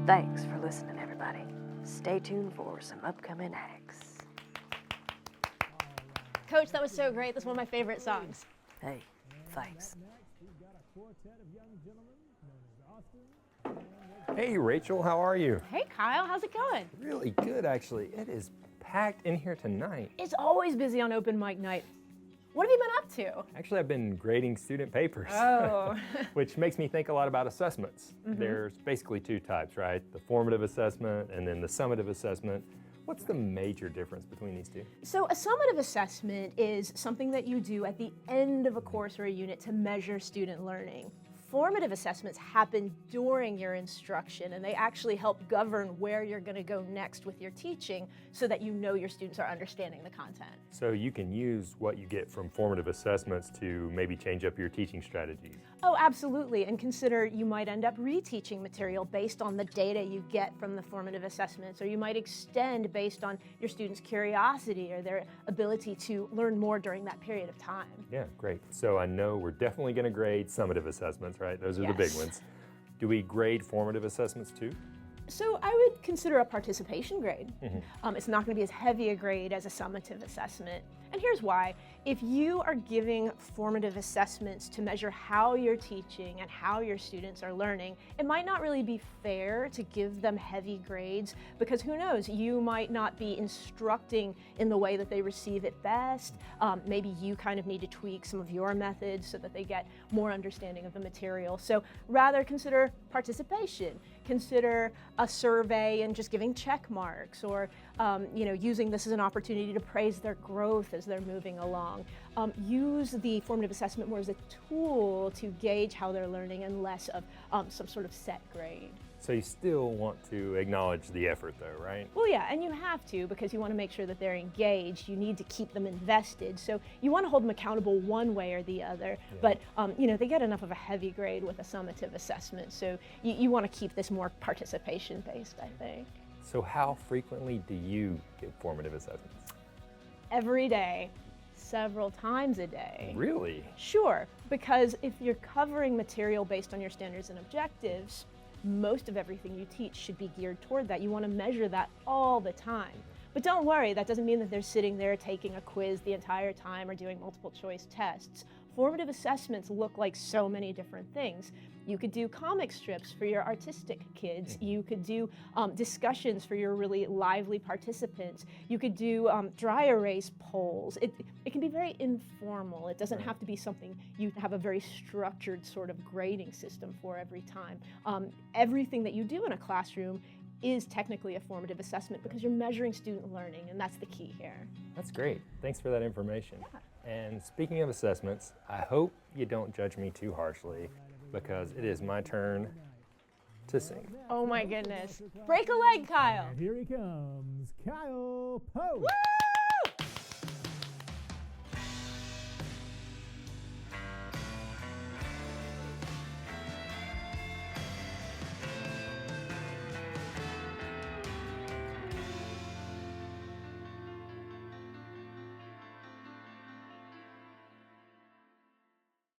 Thanks for listening, everybody. Stay tuned for some upcoming acts. Coach, that was so great. That's one of my favorite songs. Hey, thanks. Hey, Rachel, how are you? Hey, Kyle, how's it going? Really good, actually. It is packed in here tonight. It's always busy on open mic night. What have you been up to? Actually, I've been grading student papers, Oh. which makes me think a lot about assessments. There's basically two types, right? The formative assessment and then the summative assessment. What's the major difference between these two? So a summative assessment is something that you do at the end of a course or a unit to measure student learning. Formative assessments happen during your instruction, and they actually help govern where you're going to go next with your teaching so that you know your students are understanding the content. So you can use what you get from formative assessments to maybe change up your teaching strategies. Oh, absolutely, and consider you might end up reteaching material based on the data you get from the formative assessments, or you might extend based on your students' curiosity or their ability to learn more during that period of time. Yeah, great. So I know we're definitely going to grade summative assessments, right? Those are the big Yes. ones. Do we grade formative assessments too? So I would consider a participation grade. It's not going to be as heavy a grade as a summative assessment. And here's why. If you are giving formative assessments to measure how you're teaching and how your students are learning, it might not really be fair to give them heavy grades because who knows, you might not be instructing in the way that they receive it best. Maybe you kind of need to tweak some of your methods so that they get more understanding of the material. So rather consider participation. Consider a survey and just giving check marks, or using this as an opportunity to praise their growth as they're moving along. Use the formative assessment more as a tool to gauge how they're learning and less of some sort of set grade. So you still want to acknowledge the effort though, right? Well, yeah, and you have to because you want to make sure that they're engaged. You need to keep them invested. So you want to hold them accountable one way or the other. But, they get enough of a heavy grade with a summative assessment. So you want to keep this more participation based, I think. So how frequently do you give formative assessments? Every day, several times a day. Really? Sure, because if you're covering material based on your standards and objectives, most of everything you teach should be geared toward that. You want to measure that all the time. But don't worry, that doesn't mean that they're sitting there taking a quiz the entire time or doing multiple choice tests. Formative assessments look like so many different things. You could do comic strips for your artistic kids. You could do discussions for your really lively participants. You could do dry erase polls. It can be very informal. It doesn't have to be something you have a very structured sort of grading system for every time. Everything that you do in a classroom is technically a formative assessment because you're measuring student learning, and that's the key here. That's great. Thanks for that information. And speaking of assessments, I hope you don't judge me too harshly because it is my turn to sing. Oh my goodness. Break a leg, Kyle. Here he comes, Kyle Poe. Woo!